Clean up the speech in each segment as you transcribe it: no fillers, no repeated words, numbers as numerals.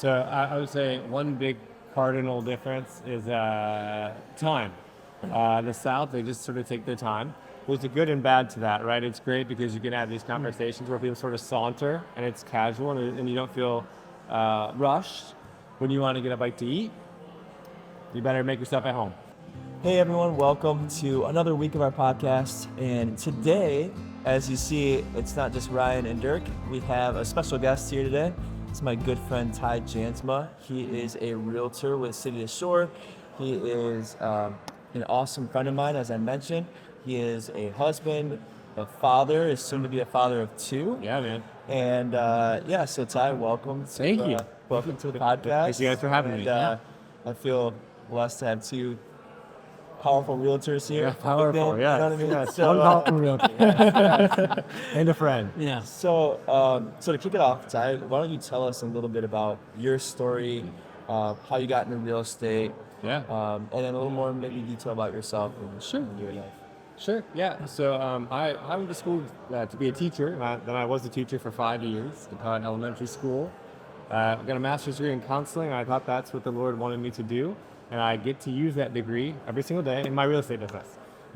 So I would say one big cardinal difference is time. The South, they just sort of take their time. There's a good and bad to that, right? It's great because you can have these conversations where people sort of saunter and it's casual and you don't feel rushed when you want to get a bite to eat. You better make yourself at home. Hey everyone, welcome to another week of our podcast. And today, as you see, it's not just Ryan and Dirk. We have a special guest here today. It's my good friend Ty Jansma. He is a realtor with City to Shore. He is an awesome friend of mine, as I mentioned. He is a husband, a father, is soon to be a father of two. Yeah, man. And so Ty, welcome. Thank you. Welcome to the podcast. Thank you guys for having me. I feel blessed to have two powerful realtors here. Yeah, powerful, yeah. You know what I mean? Yeah, So, one powerful realtor. And a friend. Yeah. So to kick it off, Ty, why don't you tell us a little bit about your story, how you got into real estate, Yeah. and then a little more maybe detail about yourself and Sure. your life. Sure, yeah. So I went to school to be a teacher. Then I was a teacher for 5 years. I taught elementary school. I got a master's degree in counseling. I thought that's what the Lord wanted me to do. And I get to use that degree every single day in my real estate business.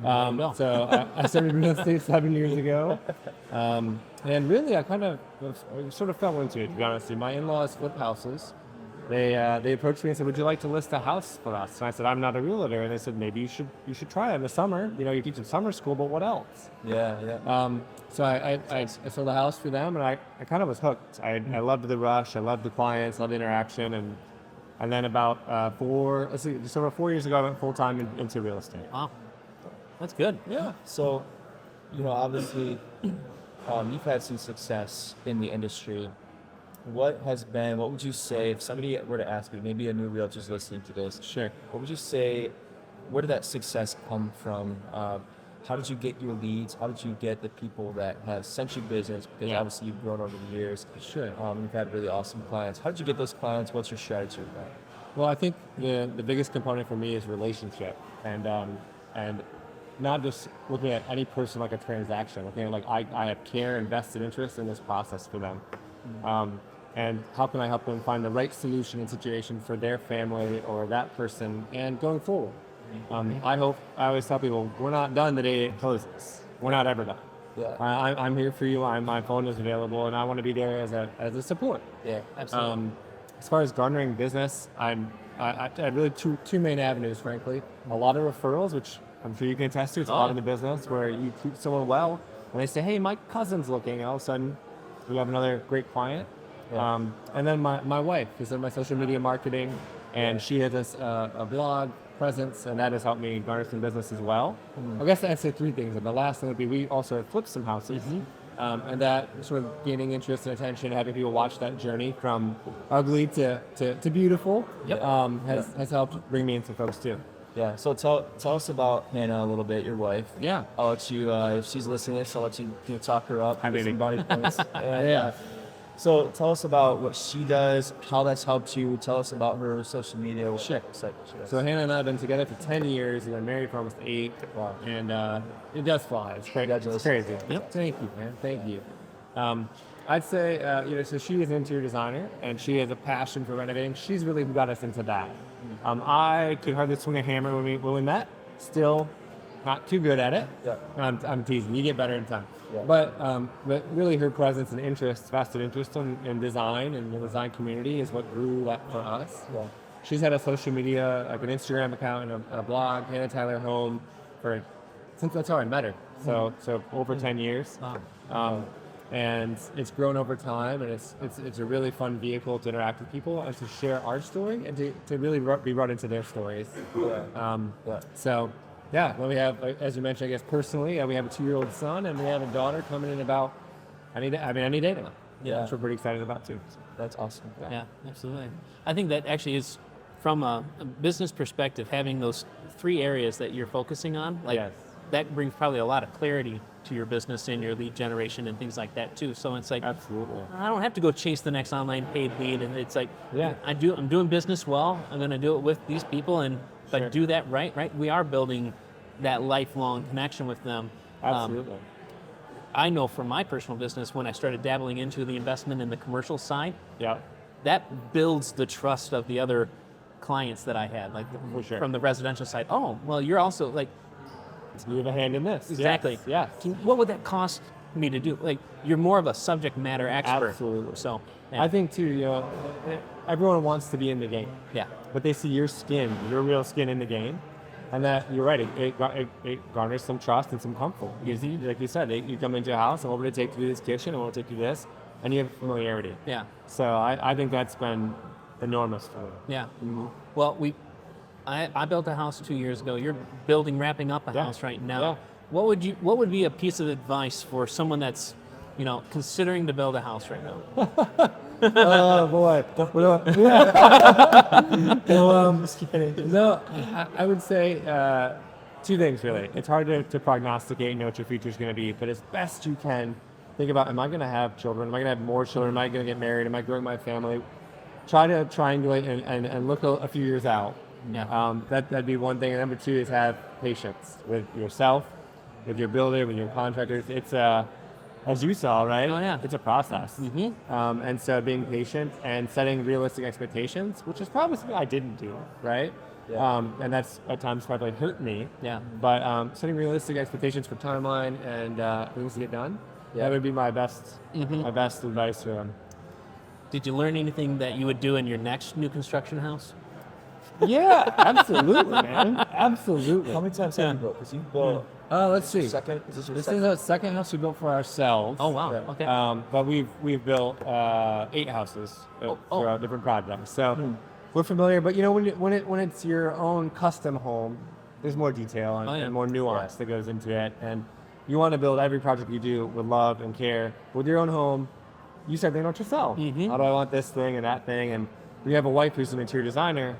So I started real estate 7 years ago. And really, I sort of fell into it, to be honest with you. My in-laws flip houses. They approached me and said, "Would you like to list a house for us?" And I said, "I'm not a realtor." And they said, "Maybe you should try it in the summer. You know, you teach in summer school, but what else?" Yeah. So I sold a house for them, and I kind of was hooked. I loved the rush. I loved the clients, loved the interaction, and then about just over 4 years ago, I went full time into real estate. Wow, that's good. Yeah. So, obviously, you've had some success in the industry. What would you say if somebody were to ask you, maybe a new realtor's listening to this? Sure. What would you say, where did that success come from? How did you get your leads? How did you get the people that have sent you business? Because obviously you've grown over the years. Sure. You've had really awesome clients. How did you get those clients? What's your strategy with that? Well, I think the biggest component for me is relationship, and not just looking at any person like a transaction. Looking at I have care and vested interest in this process for them. And how can I help them find the right solution and situation for their family or that person and going forward? I always tell people, we're not done the day it closes. We're not ever done. Yeah. I'm here for you. My phone is available, and I want to be there as a support. Yeah, absolutely. As far as garnering business, I had really two main avenues, frankly. A lot of referrals, which I'm sure you can attest to. It's a lot in the business where you treat someone well, and they say, "Hey, my cousin's looking," and all of a sudden, we have another great client. Yeah. And then my wife, who's in my social media marketing, and she has a blog presence, and that has helped me garner some business as well. I guess I'd say three things. And the last thing would be we also have flipped some houses, and that sort of gaining interest and attention, having people watch that journey from ugly to beautiful, has helped bring me in some folks too. Yeah, so tell us about Hannah a little bit, your wife. Yeah. I'll let you, if she's listening to this, I'll let you talk her up. Hi, baby. Some body points. Yeah. So tell us about what she does, how that's helped you. Tell us about her social media. Sure. So Hannah and I have been together for 10 years. We've been married for almost 8. Wow. And it does fly. It's crazy. Congratulations. It's crazy. Yep. Thank you, man. Thank you. I'd say, so she is an interior designer, and she has a passion for renovating. She's really got us into that. I could hardly swing a hammer when we met. Still not too good at it. Yeah. I'm teasing. You get better in time. Yeah. But really her presence and vested interest in design and the design community is what grew that for us. Yeah. She's had a social media, like an Instagram account and a blog, Hannah Tyler Home, since that's how I met her. So over 10 years. And it's grown over time, and it's a really fun vehicle to interact with people and to share our story and to really be brought into their stories. So well, we have, as you mentioned, I guess personally, we have a 2-year-old son, and we have a daughter coming in about any day now. Yeah. Which we're pretty excited about too. That's awesome. Yeah, absolutely. I think that actually is, from a business perspective, having those 3 areas that you're focusing on, that brings probably a lot of clarity to your business and your lead generation and things like that too. So it's like, absolutely, I don't have to go chase the next online paid lead, and it's like, yeah, I'm doing business well. I'm going to do it with these people, and if I do that right, we are building that lifelong connection with them. Absolutely. I know from my personal business, when I started dabbling into the investment in the commercial side, that builds the trust of the other clients that I had, like For sure. from the residential side. Oh, well, you're also like, You have a hand in this. exactly. Yes. What would that cost me to do? Like, you're more of a subject matter expert. Absolutely. So, yeah. I think too, everyone wants to be in the game, yeah. but they see your real skin in the game, and that you're right. It garners some trust and some comfort. Because like you said, you come into a house, and what would it take to do this kitchen, and what would it take to do this, and you have familiarity. Yeah. So I think that's been enormous for me. Yeah. Well, I built a house 2 years ago. You're wrapping up a house right now. Yeah. What would be a piece of advice for someone that's, considering to build a house right now? Oh boy. Just kidding. No, I would say two things really. It's hard to prognosticate and know what your future is going to be, but as best you can, think about: am I going to have children? Am I going to have more children? Am I going to get married? Am I growing my family? Try to triangulate and look a few years out. Yeah. That'd be one thing. And number two is have patience with yourself, with your builder, with your contractors. It's as you saw, right? Oh, yeah. It's a process. And so being patient and setting realistic expectations, which is probably something I didn't do, right? Yeah. And that's at times probably hurt me. Yeah. But setting realistic expectations for timeline and things to get done, that would be my best advice for them. Did you learn anything that you would do in your next new construction house? Yeah, absolutely, man. Absolutely. How many times have you built? Because you built Let's see. second. Is this your This second? is the second house we built for ourselves. Oh, wow. Yeah. Okay. But we've built 8 houses Oh. throughout different projects. So we're familiar. But when it's your own custom home, there's more detail and more nuance that goes into it. And you want to build every project you do with love and care. With your own home, you start thinking about yourself. How do I want this thing and that thing? And when you have a wife who's an interior designer,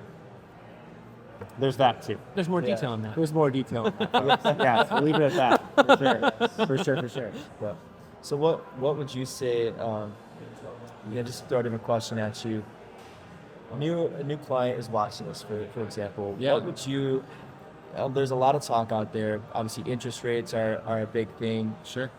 there's that too. There's more detail in that. There's more detail. Yeah, we'll leave it at that. For sure. Yeah. So what would you say? Just throw a different question at you. A new client is watching this, for example. Yeah. What would you? There's a lot of talk out there. Obviously, interest rates are a big thing. Sure.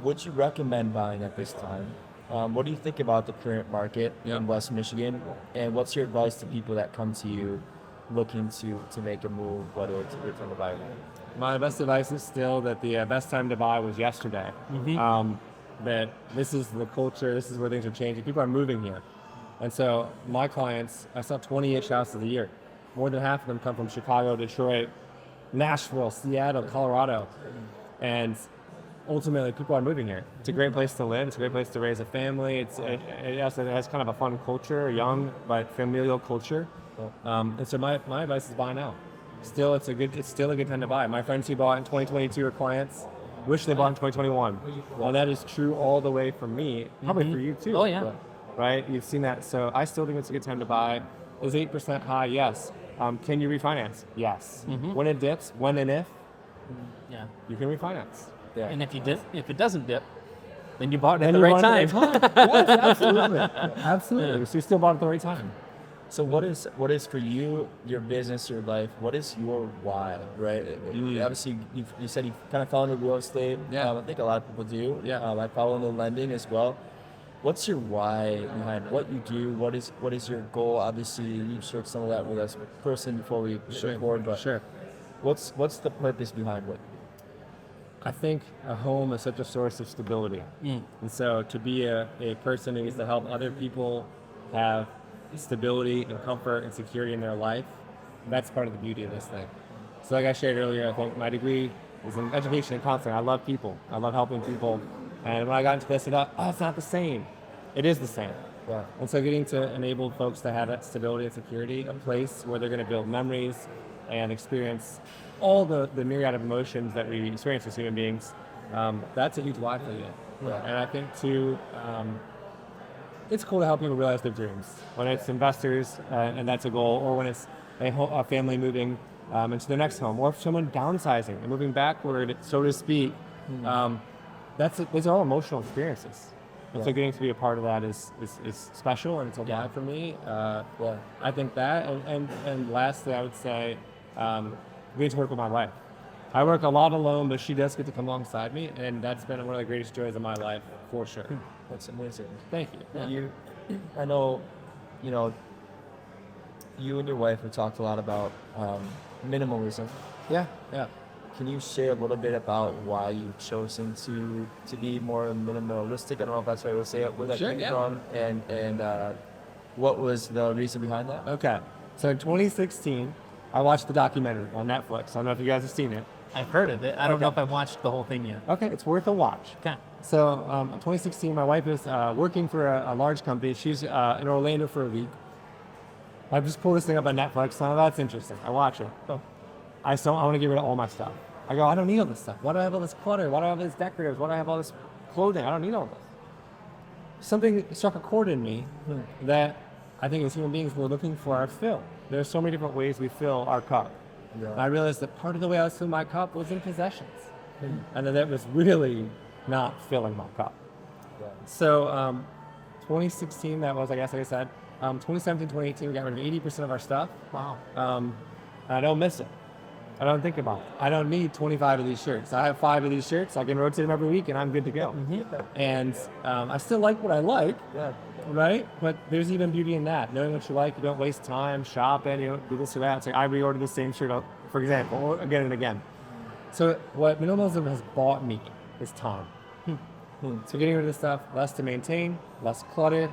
Would you recommend buying at this time? What do you think about the current market in West Michigan? And what's your advice to people that come to you looking to make a move, whether it's a return to buy? My best advice is still that the best time to buy was yesterday. That this is the culture, this is where things are changing. People are moving here. And so my clients, I sell 28 houses a year. More than half of them come from Chicago, Detroit, Nashville, Seattle, Colorado. And ultimately, people are moving here. It's a great place to live. It's a great place to raise a family. It has kind of a fun culture, a young but familial culture. And so my advice is buy now. It's still a good time to buy. My friends who bought in 2022 are clients. Wish they bought in 2021. Well, that is true all the way from me. Probably for you too. Oh, yeah. Right? You've seen that. So I still think it's a good time to buy. Is 8% high? Yes. Can you refinance? Yes. When it dips, when and if, Yeah. you can refinance. Yeah. And if it doesn't dip, then you bought it at the right time. Yes, absolutely. Absolutely. So you still bought it at the right time. So what is for you, your business, your life? What is your why, right? Obviously, you said you kind of fell into real estate. Yeah. I think a lot of people do. Yeah. I follow into lending as well. What's your why behind what you do? What is your goal? Obviously, you shared some of that with us person before we record. But Sure. what's the purpose behind what? I think a home is such a source of stability. And so to be a person who needs to help other people have stability and comfort and security in their life, that's part of the beauty of this thing. So like I shared earlier, I think my degree is in education and counseling. I love people. I love helping people. And when I got into this, I thought, it's not the same. It is the same. Yeah. And so getting to enable folks to have that stability and security, a place where they're going to build memories and experience all the myriad of emotions that we experience as human beings, that's a huge why for you. Yeah. And I think too, it's cool to help people realize their dreams. When it's investors and that's a goal, or when it's a family moving into their next home, or if someone downsizing and moving backward, so to speak, those are all emotional experiences. And so getting to be a part of that is special, and it's a why for me. I think that, and lastly, I would say, getting to work with my wife. I work a lot alone, but she does get to come alongside me, and that's been one of the greatest joys of my life, for sure. That's amazing. Thank you. I know you and your wife have talked a lot about minimalism. Yeah, yeah. Can you share a little bit about why you've chosen to be more minimalistic? I don't know if that's the right way to say it. Where that Sure, came yeah. from, and what was the reason behind that? Okay. So in 2016, I watched the documentary on Netflix. I don't know if you guys have seen it. I've heard of it. I don't know Okay. if I've watched the whole thing yet. Okay, it's worth a watch. Okay. So in 2016, my wife is working for a large company. She's in Orlando for a week. I just pulled this thing up on Netflix. Oh, that's interesting. I watch it. So I want to get rid of all my stuff. I go, I don't need all this stuff. Why do I have all this clutter? Why do I have all this decoratives? Why do I have all this clothing? I don't need all this. Something struck a chord in me that I think as human beings, we're looking for our fill. There's so many different ways we fill our cup. Yeah. And I realized that part of the way I was filling my cup was in possessions. And that was really not filling my cup. Yeah. So 2016, that was, I guess, like I said. 2017, 2018, we got rid of 80% of our stuff. Wow. I don't miss it. I don't think about it. I don't need 25 of these shirts. I have 5 of these shirts. I can rotate them every week, and I'm good to go. And I still like what I like, Yeah. right? But there's even beauty in that. Knowing what you like, you don't waste time shopping, you don't do this or that. It's like I reorder the same shirt, for example, again and again. So what minimalism has bought me is time. So getting rid of the stuff, less to maintain, less clutter,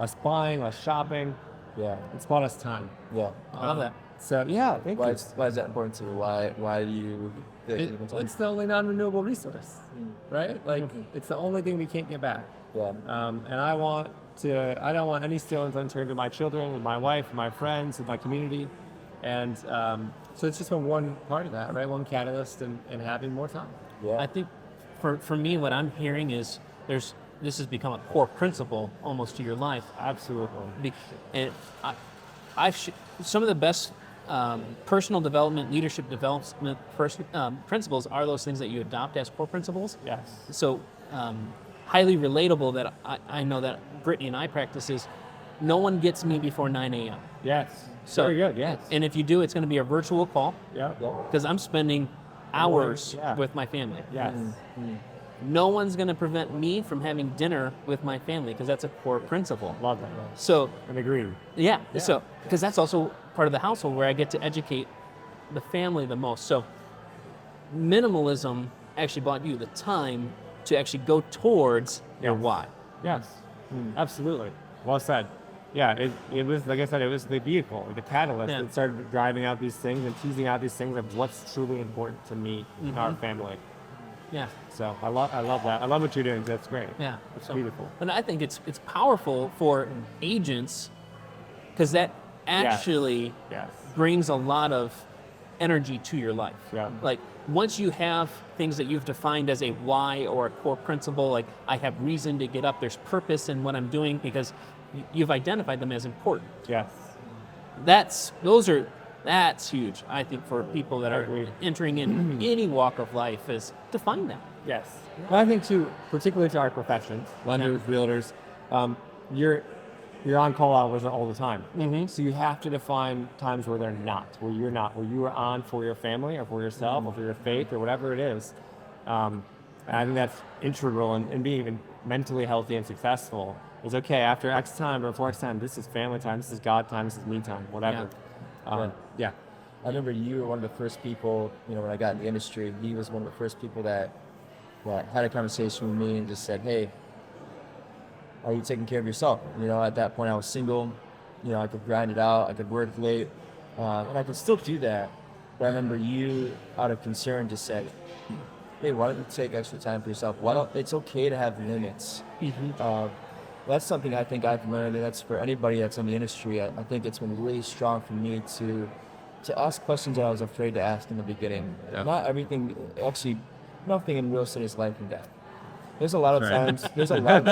less buying, less shopping. Yeah. It's bought us time. Yeah. I love that. So yeah, thank you. Why is that important to you? Why do you It's the only non-renewable resource, right? Like it's the only thing we can't get back. Yeah. And I don't want any stones unturned to my children, with my wife, my friends, with my community. And so it's just been one part of that, right? One catalyst in having more time. Yeah. I think for me, what I'm hearing is this has become a core principle almost to your life. Absolutely. And some of the best personal development, leadership development principles are those things that you adopt as core principles. Yes. So highly relatable that I know that Brittany and I practice is no one gets me before 9 a.m. Yes. So, very good. Yes. And if you do, it's going to be a virtual call Yeah. because I'm spending hours Yeah. with my family. Yes. No one's going to prevent me from having dinner with my family because that's a core principle. Love that. So, And agree. yeah. Yeah. So, because that's also part of the household where I get to educate the family the most. So, minimalism actually bought you the time to actually go towards your Yes. why. Yes. Absolutely. Well said. Yeah, it was, like I said, it was the vehicle, the catalyst Yeah. that started driving out these things and teasing out these things of what's truly important to me and our family. Yeah. So I love that. I love what you're doing. That's great. Yeah. It's So- beautiful. And I think it's powerful for agents because that actually Yes. brings a lot of energy to your life. Yeah. Like once you have things that you've defined as a why or a core principle, like I have reason to get up, there's purpose in what I'm doing because you've identified them as important. Yes. That's huge, I think, for people that are Agreed. entering in any walk of life is to find that. Yes. Well, I think too, particularly to our profession, lenders, realtors, you're on call hours all the time. Mm-hmm. So you have to define times where they're not, where you're not, where you are on for your family or for yourself or for your faith or whatever it is. And I think that's integral in being even mentally healthy and successful. Is okay after X time or before X time. This is family time. This is God time. This is me time. Whatever. Yeah. I remember you were one of the first people, when I got in the industry, he was one of the first people that had a conversation with me and just said, hey, are you taking care of yourself? At that point I was single, I could grind it out, I could work late, and I could still do that. But I remember you, out of concern, just said, hey, why don't you take extra time for yourself? It's okay to have limits. That's something I think I've learned, and that's for anybody that's in the industry. I think it's been really strong for me to ask questions that I was afraid to ask in the beginning. Yeah. Not everything, actually, nothing in real estate is life and death. There's a lot of times, there's a lot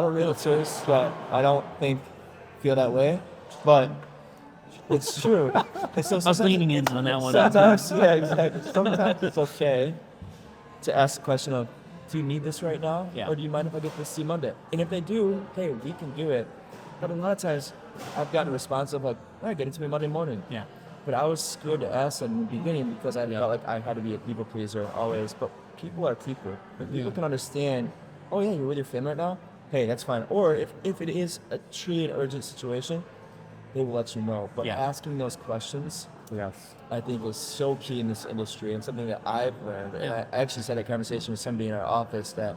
of realtors that I don't think feel that way, but it's true. And so I was leaning in on that one. sometimes, yeah, exactly. Sometimes it's okay to ask the question of, do you need this right now? Yeah. Or do you mind if I get this to you Monday? And if they do, hey, we can do it. But a lot of times, I've gotten a response of like, all right, get it to me Monday morning. Yeah. But I was scared to ask in the beginning because I felt like I had to be a people pleaser always. But people are people. If people can understand, oh yeah, you're with your family right now, hey, that's fine. Or if it is a truly an urgent situation, they will let you know. But asking those questions, Yes. I think is so key in this industry, and something that I've learned. And I actually had a conversation with somebody in our office that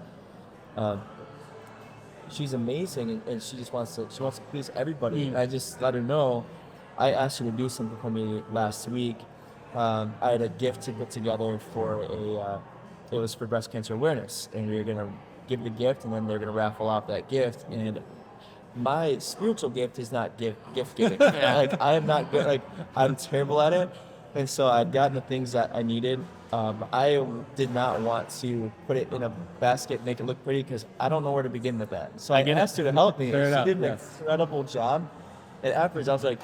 she's amazing, and she wants to please everybody. And I just let her know. I asked her to do something for me last week. I had a gift to put together for it was for breast cancer awareness, and we were gonna give the gift, and then they're gonna raffle off that gift. And my spiritual gift is not gift giving. Like I am not good. Like I'm terrible at it, and so I'd gotten the things that I needed. I did not want to put it in a basket, make it look pretty, because I don't know where to begin with that. So I asked her to help me. Fair She enough, did an yes. incredible job. And afterwards, I was like,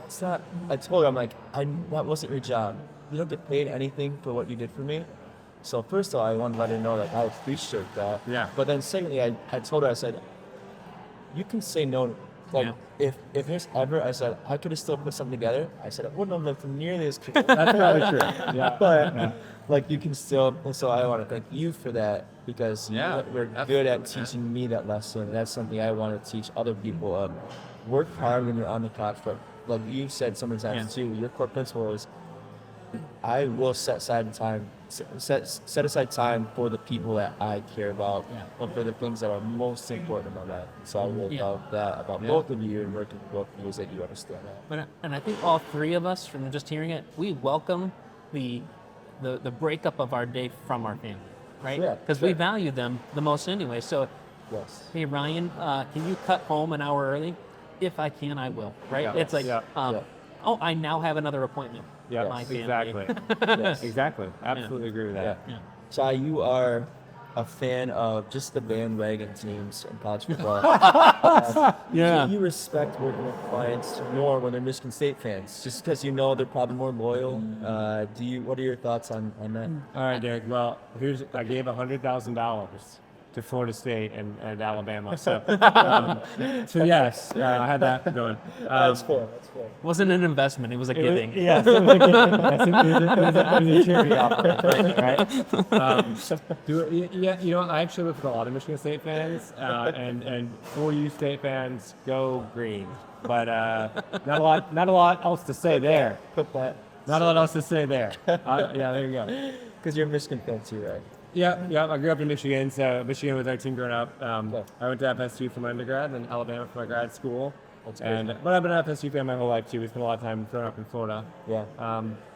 "It's not." I told her, "I'm like, that wasn't your job. You don't get paid anything for what you did for me." So first of all, I wanted to let her know that I appreciate that. Yeah. But then secondly, I told her, I said, you can say no. Like if there's ever, I said, I could have still put something together. I said, I wouldn't have looked nearly as cool. That's probably true. Yeah. But like you can still, and so I want to thank you for that, because we're good at teaching me that lesson. That's something I want to teach other people. Work hard when you're on the clock. But like you said so many times too, your core principle is I will set aside time for the people that I care about, and for the things that are most important about that. So I really love that about both of you, and working with both of you, is that you understand that. And I think all three of us, from just hearing it, we welcome the breakup of our day from our family, right? Yeah, Because we value them the most anyway. So, Yes. hey Ryan, can you cut home an hour early? If I can, I will. Right? Yeah. It's like, Yeah. oh, I now have another appointment. Yeah, with my family. exactly. Yes. Exactly. Absolutely agree with that. Yeah. Ty, you are a fan of just the bandwagon teams in college football. You respect working with clients more when they're Michigan State fans, just because you know they're probably more loyal. What are your thoughts on that? All right, Derek. Well, I gave $100,000 to Florida State and Alabama. So yes, I had that going. That's fair. Wasn't an investment, it was a giving. Yes, it was a charity offering, right? You know, I actually live with a lot of Michigan State fans, and for you State fans, go green. But not a lot else to say there. Not a lot else to say there. Yeah, there you go. Because you're a Michigan fan too, right? Yeah. I grew up in Michigan, so Michigan was our team growing up. I went to FSU for my undergrad, and then Alabama for my grad school. But I've been an FSU fan my whole life too. We spent a lot of time growing up in Florida. Yeah.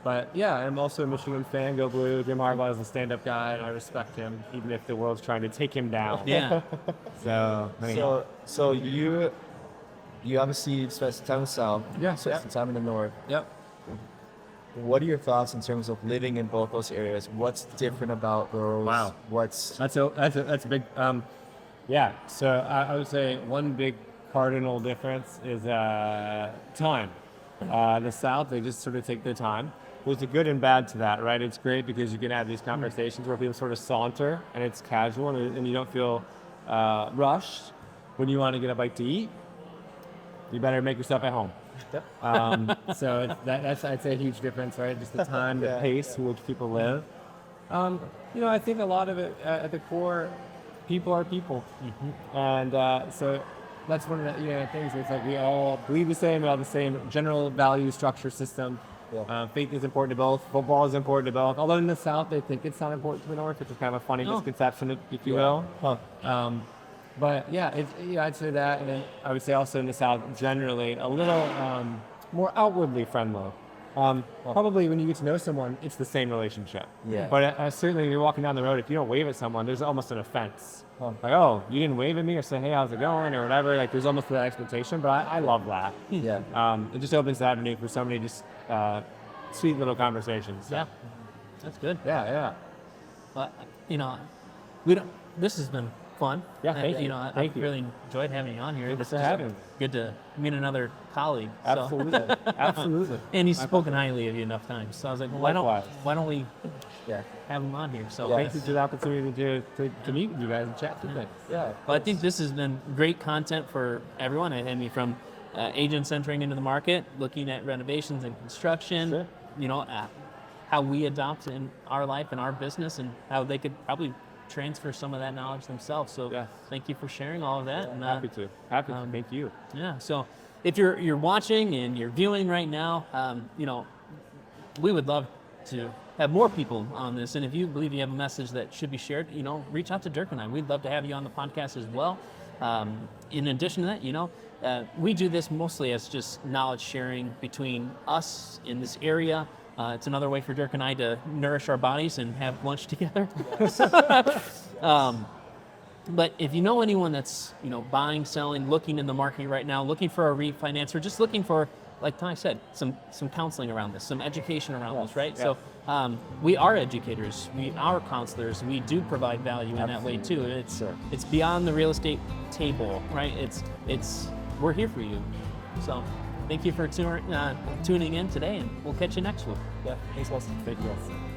But yeah, I'm also a Michigan fan. Go Blue. Jim Harbaugh is a stand-up guy, and I respect him, even if the world's trying to take him down. Yeah. So you obviously spent some time in the South. Yeah. Spent some time in the North. Yep. What are your thoughts in terms of living in both those areas? What's different about those? Wow. What's That's a big. Yeah. So I would say one big cardinal difference is time. The South, they just sort of take their time. There's a good and bad to that, right? It's great because you can have these conversations where people sort of saunter and it's casual and you don't feel rushed when you want to get a bite to eat. You better make yourself at home. So that's I'd say a huge difference, right? Just the time, the pace in which people live. I think a lot of it at the core, people are people, and so that's one of the things. It's like we all believe the same, we all have the same general value structure system. Faith is important to both. Football is important to both. Although in the South they think it's not important to the North, which is kind of a funny misconception, if you will. But I'd say that, and then I would say also in the South generally a little more outwardly friendly. Probably when you get to know someone, it's the same relationship. Yeah. But certainly when you're walking down the road, if you don't wave at someone, there's almost an offense. Like, oh, you didn't wave at me or say, hey, how's it going or whatever. Like there's almost that expectation, but I love that. Yeah. It just opens the avenue for so many just sweet little conversations. So. Yeah. That's good. Yeah. But this has been fun. Yeah, thank you. I've really enjoyed having you on here. Thanks for having me. Good to meet another colleague. Absolutely. Absolutely. And he's spoken highly of you enough times. So I was like, well, why don't we have him on here? So thank you for the opportunity to meet with you guys and chat today. Yeah. Well, I think this has been great content for everyone. I mean, from agents entering into the market, looking at renovations and construction, how we adopt in our life and our business, and how they could probably transfer some of that knowledge themselves. So Yes. thank you for sharing all of that. And, Happy to. Thank you. yeah. So if you're watching and you're viewing right now, we would love to have more people on this. And if you believe you have a message that should be shared, reach out to Dirk and I. We'd love to have you on the podcast as well. In addition to that, we do this mostly as just knowledge sharing between us in this area. It's another way for Dirk and I to nourish our bodies and have lunch together. But if you know anyone that's, buying, selling, looking in the market right now, looking for a refinance, or just looking for, like Ty said, some counseling around this, some education around this, right? Yes. So we are educators, we are counselors, we do provide value in that way too. It's beyond the real estate table, right? We're here for you. So thank you for tuning in today, and we'll catch you next week. Yeah, thanks, Wilson. Thank you.